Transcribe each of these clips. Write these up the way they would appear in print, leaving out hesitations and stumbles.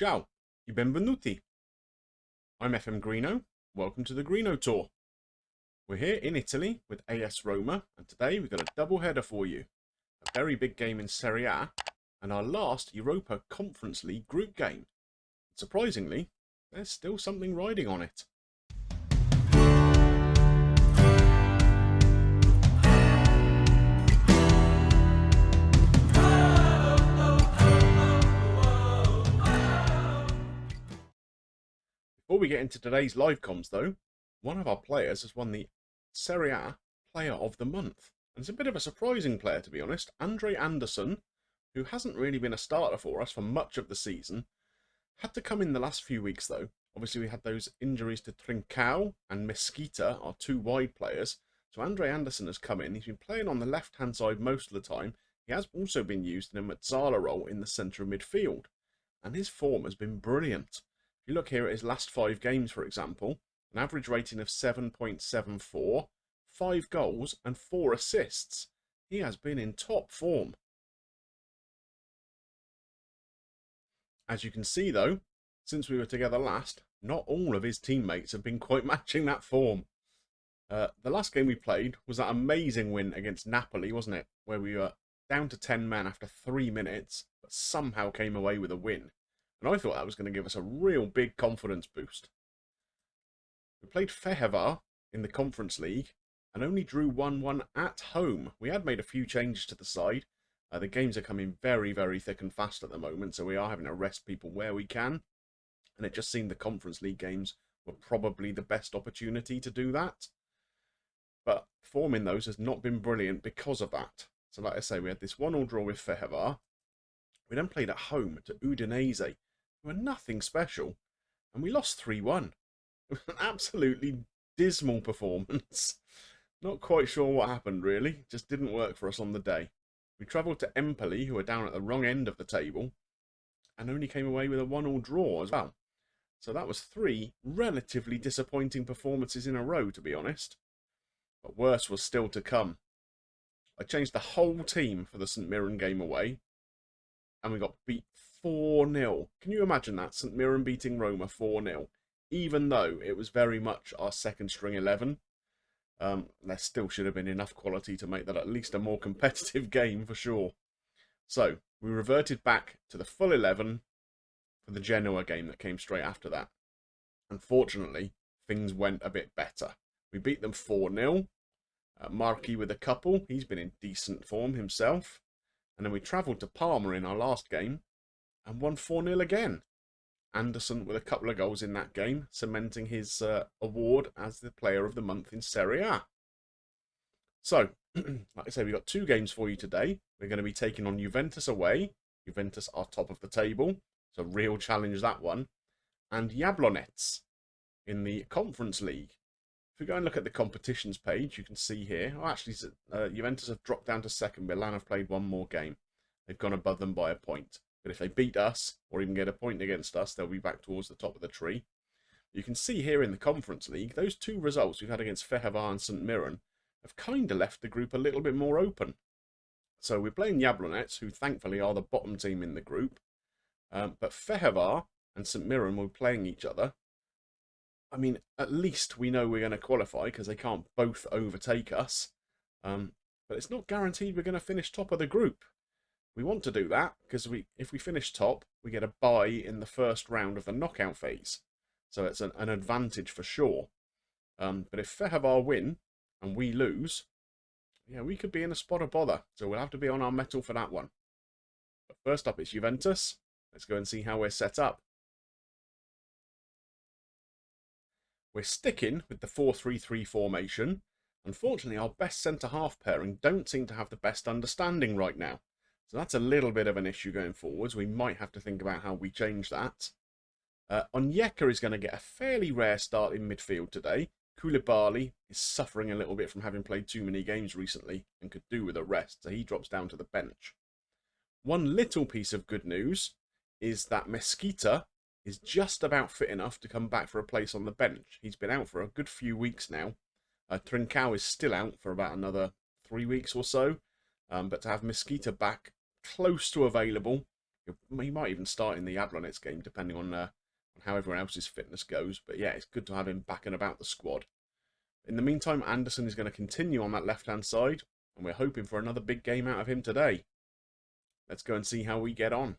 Ciao, e benvenuti. I'm FMGreeno. Welcome to the Greeno tour. We're here in Italy with AS Roma, and today we've got a double header for you. A very big game in Serie A, and our last Europa Conference League group game. Surprisingly, there's still something riding on it. Before we get into today's live comms though, one of our players has won the Serie A Player of the Month. And it's a bit of a surprising player, to be honest. Andre Anderson, who hasn't really been a starter for us for much of the season, had to come in the last few weeks though. Obviously we had those injuries to Trincao and Mesquita, our two wide players. So Andre Anderson has come in. He's been playing on the left-hand side most of the time. He has also been used in a Mezzala role in the centre of midfield. And his form has been brilliant. If you look here at his last 5 games, for example, an average rating of 7.74, 5 goals and 4 assists. He has been in top form. As you can see though, since we were together last, not all of his teammates have been quite matching that form. The last game we played was that amazing win against Napoli, wasn't it? Where we were down to 10 men after 3 minutes, but somehow came away with a win. And I thought that was going to give us a real big confidence boost. We played Fehervar in the Conference League and only drew 1-1 at home. We had made a few changes to the side. The games are coming very, very thick and fast at the moment, so we are having to rest people where we can. And it just seemed the Conference League games were probably the best opportunity to do that. But form in those has not been brilliant because of that. So like I say, we had this 1-1 draw with Fehervar. We then played at home to Udinese, who were nothing special, and we lost 3-1. It was an absolutely dismal performance. Not quite sure what happened, really. Just didn't work for us on the day. We travelled to Empoli, who are down at the wrong end of the table, and only came away with a 1-1 draw as well. So that was 3 relatively disappointing performances in a row, to be honest. But worse was still to come. I changed the whole team for the St Mirren game away, and we got beat 4-0. Can you imagine that? St Mirren beating Roma 4-0. Even though it was very much our second string 11. There still should have been enough quality to make that at least a more competitive game for sure. So, we reverted back to the full 11 for the Genoa game that came straight after that. Unfortunately, things went a bit better. We beat them 4-0. Marchi with a couple. He's been in decent form himself. And then we travelled to Parma in our last game and won 4-0 again. Anderson with a couple of goals in that game, cementing his award as the Player of the Month in Serie A. So, like I say, we've got 2 games for you today. We're going to be taking on Juventus away. Juventus are top of the table. It's a real challenge, that one. And Jablonec in the Conference League. If we go and look at the competitions page, you can see here. Oh, actually, Juventus have dropped down to second. Milan have played 1 more game. They've gone above them by a point. But if they beat us, or even get a point against us, they'll be back towards the top of the tree. You can see here in the Conference League, those 2 results we've had against Fehervar and St Mirren have kind of left the group a little bit more open. So we're playing Jablonec, who thankfully are the bottom team in the group. But Fehervar and St Mirren will be playing each other. I mean, at least we know we're going to qualify because they can't both overtake us. But it's not guaranteed we're going to finish top of the group. We want to do that because if we finish top, we get a bye in the first round of the knockout phase. So it's an advantage for sure. But if Fehervar win and we lose, yeah, we could be in a spot of bother. So we'll have to be on our mettle for that one. But first up, it's Juventus. Let's go and see how we're set up. We're sticking with the 4-3-3 formation. Unfortunately, our best centre-half pairing don't seem to have the best understanding right now. So that's a little bit of an issue going forwards. We might have to think about how we change that. Onyeka is going to get a fairly rare start in midfield today. Koulibaly is suffering a little bit from having played too many games recently and could do with a rest, so he drops down to the bench. One little piece of good news is that Mesquita is just about fit enough to come back for a place on the bench. He's been out for a good few weeks now. Trincao is still out for about another 3 weeks or so. But to have Mesquita back close to available He might even start in the Jablonec game, depending on how everyone else's fitness goes. But yeah, it's good to have him back and about the squad. In the meantime, Anderson is going to continue on that left-hand side, and we're hoping for another big game out of him today. Let's go and see how we get on.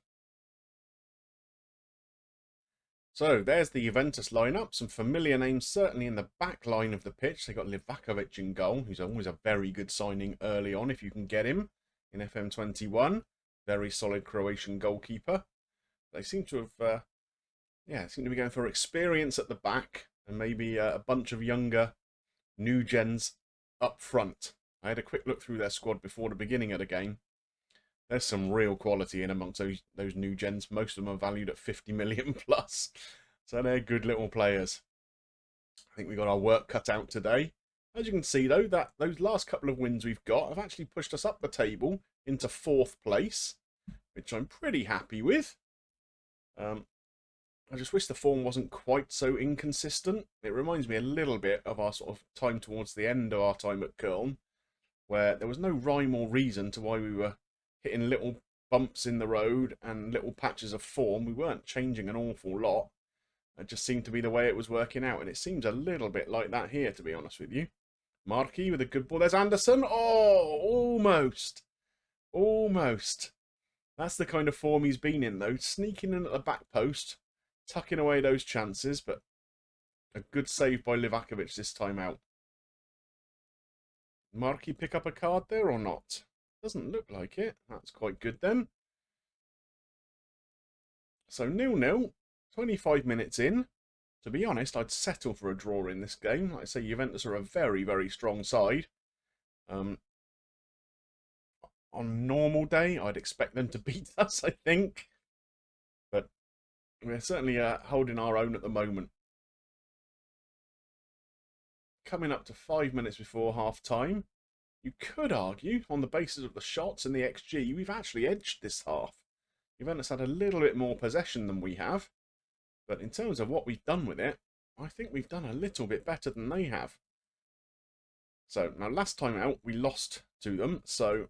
So, there's the Juventus lineup. Some familiar names certainly in the back line of the pitch. They've got Livakovic in goal, who's always a very good signing early on if you can get him in FM21. Very solid Croatian goalkeeper. They seem to have, seem to be going for experience at the back and maybe a bunch of younger new gens up front. I had a quick look through their squad before the beginning of the game. There's some real quality in amongst those new gens. Most of them are valued at 50 million plus. So they're good little players. I think we got our work cut out today. As you can see though, those last couple of wins we've got have actually pushed us up the table into 4th place, which I'm pretty happy with. I just wish the form wasn't quite so inconsistent. It reminds me a little bit of our sort of time towards the end of our time at Köln, where there was no rhyme or reason to why we were hitting little bumps in the road and little patches of form. We weren't changing an awful lot. It just seemed to be the way it was working out, and it seems a little bit like that here, to be honest with you. Marquis with a good ball. There's Anderson. Oh, almost. Almost. That's the kind of form he's been in, though. Sneaking in at the back post, tucking away those chances, but a good save by Livakovic this time out. Marquis pick up a card there or not? Doesn't look like it. That's quite good then. So 0-0, 25 minutes in. To be honest, I'd settle for a draw in this game. Like I say, Juventus are a very, very strong side. On normal day, I'd expect them to beat us, I think. But we're certainly holding our own at the moment. Coming up to 5 minutes before half-time. You could argue, on the basis of the shots and the XG, we've actually edged this half. Juventus had a little bit more possession than we have. But in terms of what we've done with it, I think we've done a little bit better than they have. So, now last time out, we lost to them. So,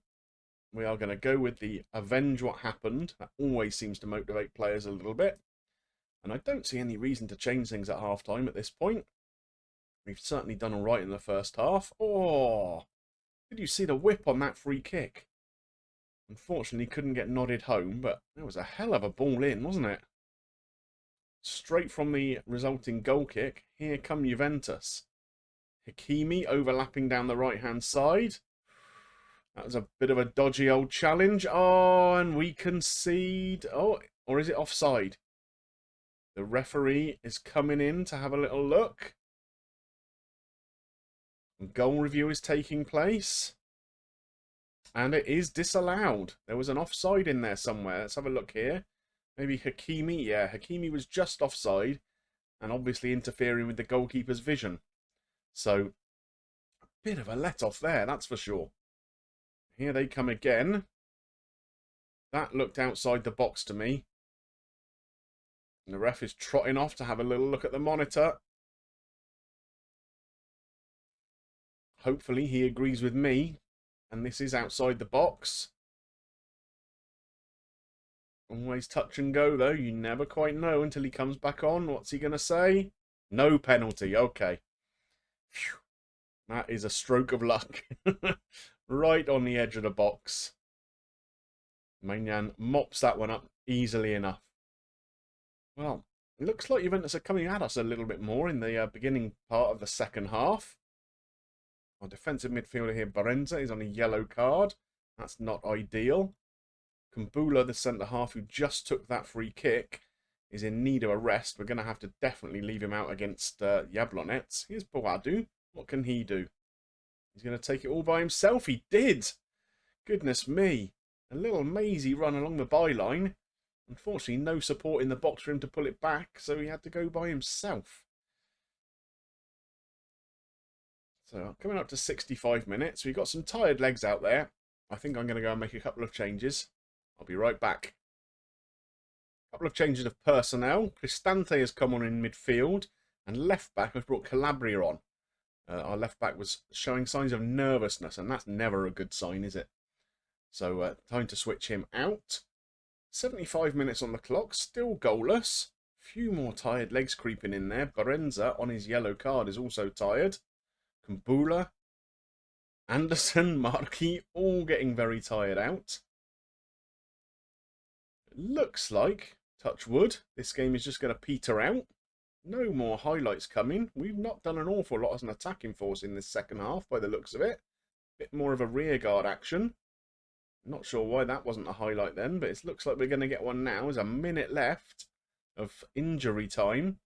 we are going to go with the avenge what happened. That always seems to motivate players a little bit. And I don't see any reason to change things at half-time at this point. We've certainly done all right in the first half. Oh! Did you see the whip on that free kick? Unfortunately, couldn't get nodded home, but it was a hell of a ball in, wasn't it? Straight from the resulting goal kick, here come Juventus. Hakimi overlapping down the right-hand side. That was a bit of a dodgy old challenge. Oh, and we concede. Oh, or is it offside? The referee is coming in to have a little look. Goal review is taking place. And it is disallowed. There was an offside in there somewhere. Let's have a look here. Maybe Hakimi. Yeah, Hakimi was just offside. And obviously interfering with the goalkeeper's vision. So, a bit of a let-off there, that's for sure. Here they come again. That looked outside the box to me. And the ref is trotting off to have a little look at the monitor. Hopefully he agrees with me. And this is outside the box. Always touch and go, though. You never quite know until he comes back on. What's he going to say? No penalty. Okay. Phew. That is a stroke of luck. Right on the edge of the box. Maignan mops that one up easily enough. Well, it looks like Juventus are coming at us a little bit more in the beginning part of the second half. Our defensive midfielder here, Barenza, is on a yellow card. That's not ideal. Kumbula, the centre-half who just took that free kick, is in need of a rest. We're going to have to definitely leave him out against Jablonec. Here's Boadu. What can he do? He's going to take it all by himself. He did! Goodness me. A little mazy run along the byline. Unfortunately, no support in the box for him to pull it back, so he had to go by himself. So, coming up to 65 minutes. We've got some tired legs out there. I think I'm going to go and make a couple of changes. I'll be right back. A couple of changes of personnel. Cristante has come on in midfield. And left back has brought Calabria on. Our left back was showing signs of nervousness. And that's never a good sign, is it? So, time to switch him out. 75 minutes on the clock, still goalless. Few more tired legs creeping in there. Barenza on his yellow card is also tired. Kumbula, Anderson, Markey, all getting very tired out. It looks like, touch wood, this game is just going to peter out. No more highlights coming. We've not done an awful lot as an attacking force in this second half by the looks of it. Bit more of a rearguard action. Not sure why that wasn't a highlight then, but it looks like we're going to get one now. There's a minute left of injury time.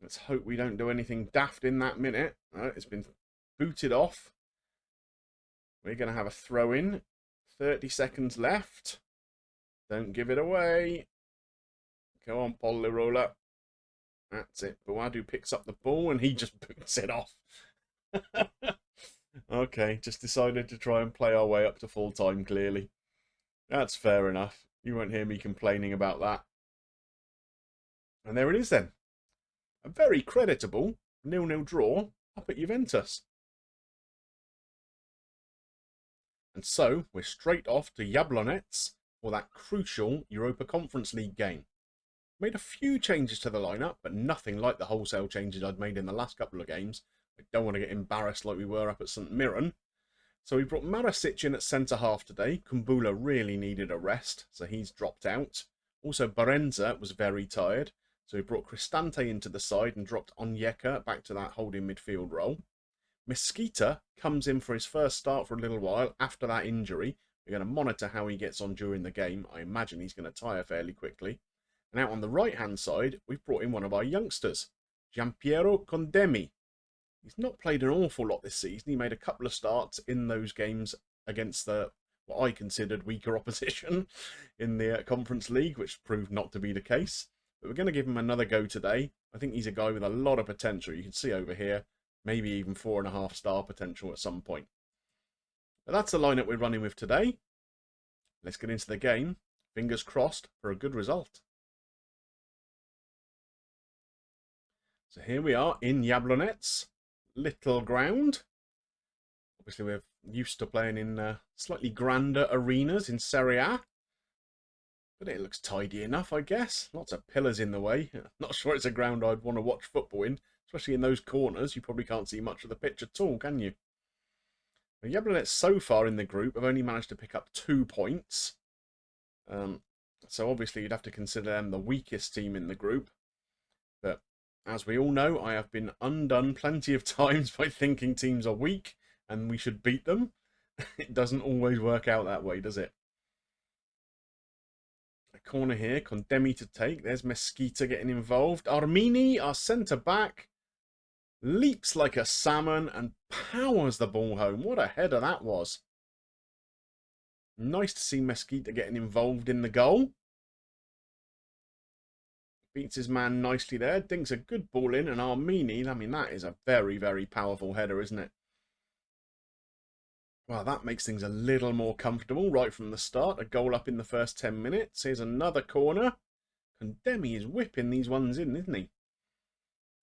Let's hope we don't do anything daft in that minute. It's been booted off. We're going to have a throw in. 30 seconds left. Don't give it away. Go on, Pollirola. That's it. Buadu picks up the ball and he just boots it off. Okay, just decided to try and play our way up to full time, clearly. That's fair enough. You won't hear me complaining about that. And there it is then. A very creditable 0-0 draw up at Juventus. And so, we're straight off to Jablonec for that crucial Europa Conference League game. Made a few changes to the lineup, but nothing like the wholesale changes I'd made in the last couple of games. I don't want to get embarrassed like we were up at St Mirren. So we brought Marasic in at centre-half today. Kumbula really needed a rest, so he's dropped out. Also, Barenza was very tired, so we brought Cristante into the side and dropped Onyeka back to that holding midfield role. Mesquita comes in for his first start for a little while after that injury. We're going to monitor how he gets on during the game. I imagine he's going to tire fairly quickly. And out on the right-hand side, we've brought in one of our youngsters, Giampiero Condemi. He's not played an awful lot this season. He made a couple of starts in those games against the what I considered weaker opposition in the Conference League, which proved not to be the case. But we're going to give him another go today. I think he's a guy with a lot of potential. You can see over here, maybe even 4.5-star potential at some point. But that's the lineup we're running with today. Let's get into the game. Fingers crossed for a good result. So here we are in Jablonec. Little ground. Obviously we're used to playing in slightly grander arenas in Serie A. But it looks tidy enough, I guess. Lots of pillars in the way. Not sure it's a ground I'd want to watch football in. Especially in those corners. You probably can't see much of the pitch at all, can you? Now, Jablonec so far in the group have only managed to pick up 2 points. So obviously you'd have to consider them the weakest team in the group. But as we all know, I have been undone plenty of times by thinking teams are weak and we should beat them. It doesn't always work out that way, does it? A corner here, Condemi to take. There's Mesquita getting involved. Armini, our centre-back, leaps like a salmon and powers the ball home. What a header that was. Nice to see Mesquita getting involved in the goal. Beats his man nicely there. Dinks a good ball in. And Armini, I mean, that is a very, very powerful header, isn't it? Well, that makes things a little more comfortable right from the start. A goal up in the first 10 minutes. Here's another corner. Condemi is whipping these ones in, isn't he?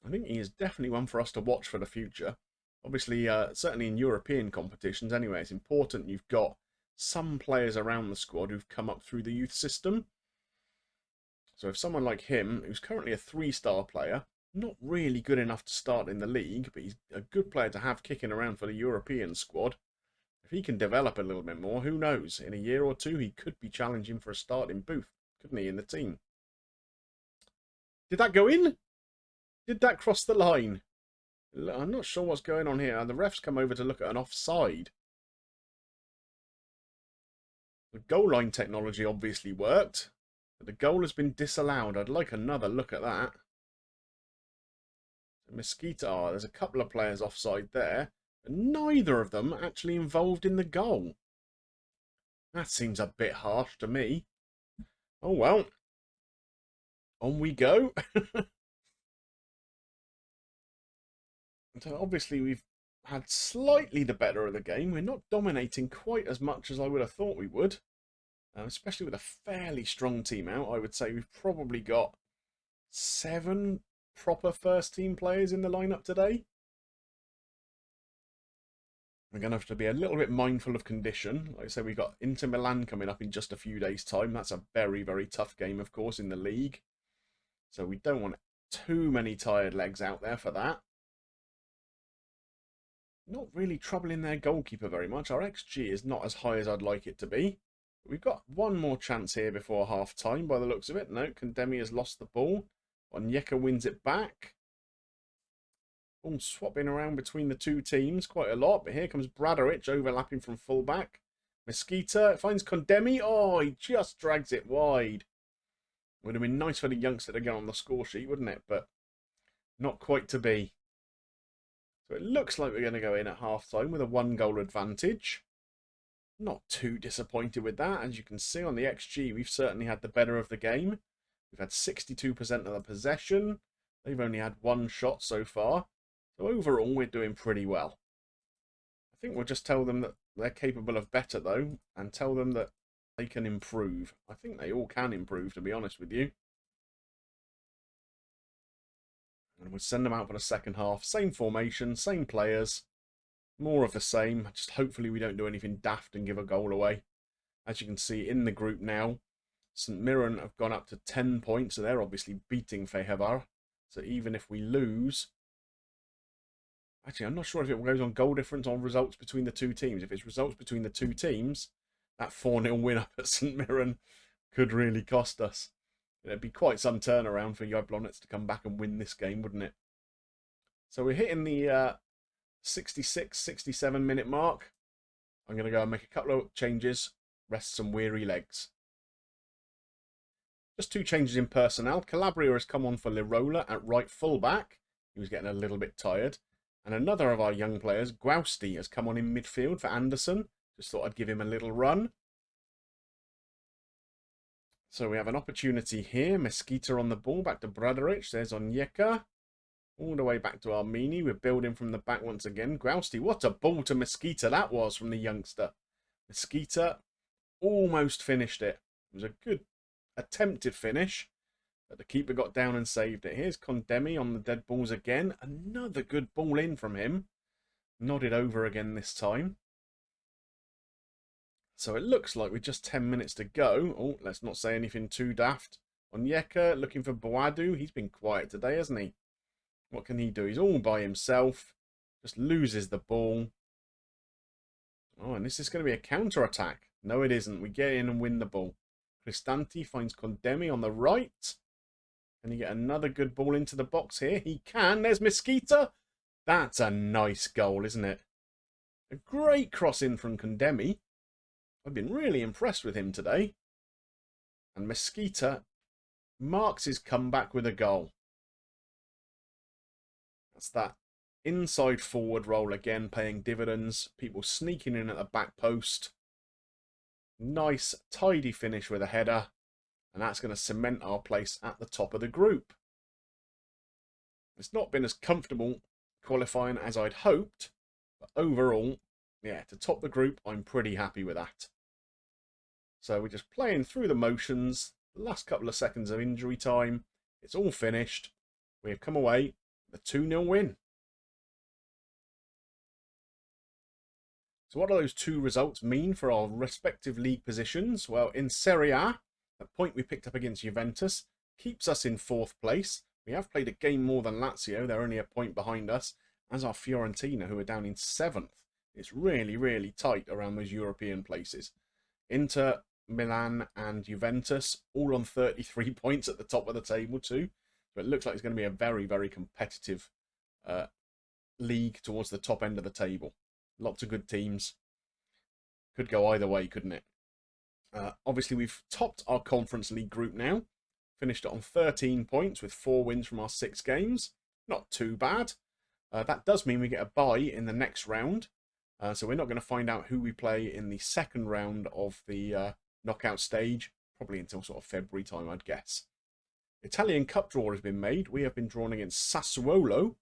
I think he is definitely one for us to watch for the future. Obviously, certainly in European competitions anyway, it's important you've got some players around the squad who've come up through the youth system. So if someone like him, who's currently a 3-star player, not really good enough to start in the league, but he's a good player to have kicking around for the European squad. If he can develop a little bit more, who knows? In a year or two, he could be challenging for a starting booth, couldn't he, in the team? Did that go in? Did that cross the line? I'm not sure what's going on here. The ref's come over to look at an offside. The goal line technology obviously worked. But the goal has been disallowed. I'd like another look at that. Mesquita, there's a couple of players offside there. But neither of them actually involved in the goal. That seems a bit harsh to me. Oh well. On we go. So obviously we've had slightly the better of the game. We're not dominating quite as much as I would have thought we would. Especially with a fairly strong team out. I would say we've probably got 7 proper first team players in the lineup today. We're going to have to be a little bit mindful of condition. Like I said, we've got Inter Milan coming up in just a few days' time. That's a very, very tough game, of course, in the league. So we don't want too many tired legs out there for that. Not really troubling their goalkeeper very much. Our XG is not as high as I'd like it to be. We've got one more chance here before half-time by the looks of it. No, Condemi has lost the ball. Onyeka wins it back. All swapping around between the two teams quite a lot. But here comes Bradaric overlapping from fullback. Mesquita finds Condemi. Oh, he just drags it wide. Would have been nice for the youngster to get on the score sheet, wouldn't it? But not quite to be. So it looks like we're going to go in at half-time with a 1-goal advantage. Not too disappointed with that. As you can see on the XG, we've certainly had the better of the game. We've had 62% of the possession. They've only had one shot so far. So overall, we're doing pretty well. I think we'll just tell them that they're capable of better, though, and tell them that they can improve. I think they all can improve, to be honest with you. And we'll send them out for the second half. Same formation, same players. More of the same. Just hopefully we don't do anything daft and give a goal away. As you can see in the group now, St Mirren have gone up to 10 points. So they're obviously beating Fejevar. So even if we lose... Actually, I'm not sure if it goes on goal difference or results between the two teams. If it's results between the two teams, that 4-0 win up at St Mirren could really cost us. It'd be quite some turnaround for Jablonec to come back and win this game, wouldn't it? So we're hitting the 66, 67 minute mark. I'm going to go and make a couple of changes, rest some weary legs. Just 2 changes in personnel. Calabria has come on for Lirola at right fullback. He was getting a little bit tired. And another of our young players, Gwausti, has come on in midfield for Anderson. Just thought I'd give him a little run. So we have an opportunity here. Mesquita on the ball, back to Bradaric. There's Onyeka. All the way back to Armini. We're building from the back once again. Gwausti, what a ball to Mesquita that was from the youngster. Mesquita almost finished it. It was a good attempted finish, but the keeper got down and saved it. Here's Condemi on the dead balls again. Another good ball in from him. Nodded over again this time. So it looks like with just 10 minutes to go. Oh, let's not say anything too daft. Onyeka looking for Boadu. He's been quiet today, hasn't he? What can he do? He's all by himself. Just loses the ball. Oh, and this is going to be a counter-attack. No, it isn't. We get in and win the ball. Cristanti finds Condemi on the right. Can he get another good ball into the box here? He can. There's Mesquita. That's a nice goal, isn't it? A great cross in from Condemi. I've been really impressed with him today. And Mesquita marks his comeback with a goal. That's that inside forward roll again, paying dividends. People sneaking in at the back post. Nice, tidy finish with a header. And that's going to cement our place at the top of the group. It's not been as comfortable qualifying as I'd hoped. But overall, yeah, to top the group, I'm pretty happy with that. So we're just playing through the motions. The last couple of seconds of injury time. It's all finished. We have come away with a 2-0 win. So what do those two results mean for our respective league positions? Well, in Serie A, the point we picked up against Juventus keeps us in 4th place. We have played a game more than Lazio. They're only a point behind us, as are Fiorentina, who are down in 7th. It's really, really tight around those European places. Inter, Milan and Juventus, all on 33 points at the top of the table too. So it looks like it's going to be a very, very competitive league towards the top end of the table. Lots of good teams. Could go either way, couldn't it? Obviously, we've topped our Conference League group now. Finished it on 13 points with 4 wins from our 6 games. Not too bad. That does mean we get a bye in the next round. So we're not going to find out who we play in the second round of the knockout stage. Probably until sort of February time, I'd guess. Italian Cup draw has been made. We have been drawn against Sassuolo.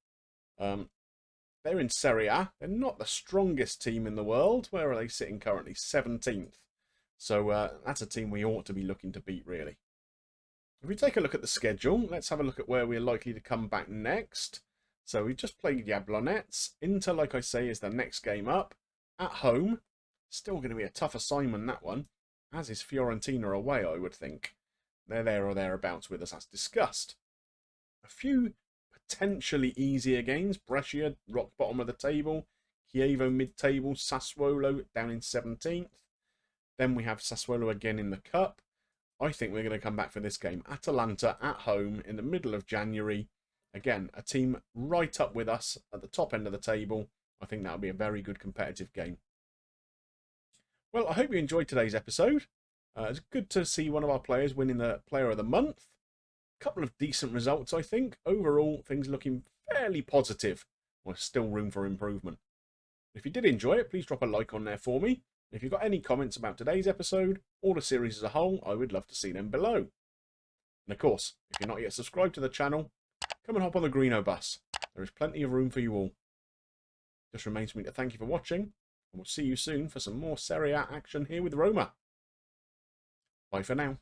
They're in Serie A. They're not the strongest team in the world. Where are they sitting currently? 17th. So that's a team we ought to be looking to beat, really. If we take a look at the schedule, let's have a look at where we're likely to come back next. So we just played Jablonec. Inter, like I say, is the next game up. at home. Still going to be a tough assignment, that one, as is Fiorentina away, I would think. They're there or thereabouts with us, as discussed. A few potentially easier games. Brescia, rock bottom of the table. Chievo mid-table. Sassuolo down in 17th. Then we have Sassuolo again in the cup. I think we're going to come back for this game. Atalanta at home in the middle of January. Again, a team right up with us at the top end of the table. I think that'll be a very good competitive game. Well, I hope you enjoyed today's episode. It's good to see one of our players winning the Player of the Month. A couple of decent results, I think. Overall, things looking fairly positive. There's still room for improvement. If you did enjoy it, please drop a like on there for me. If you've got any comments about today's episode, or the series as a whole, I would love to see them below. And of course, if you're not yet subscribed to the channel, come and hop on the Greenobus. There is plenty of room for you all. Just remains for me to thank you for watching, and we'll see you soon for some more Serie A action here with Roma. Bye for now.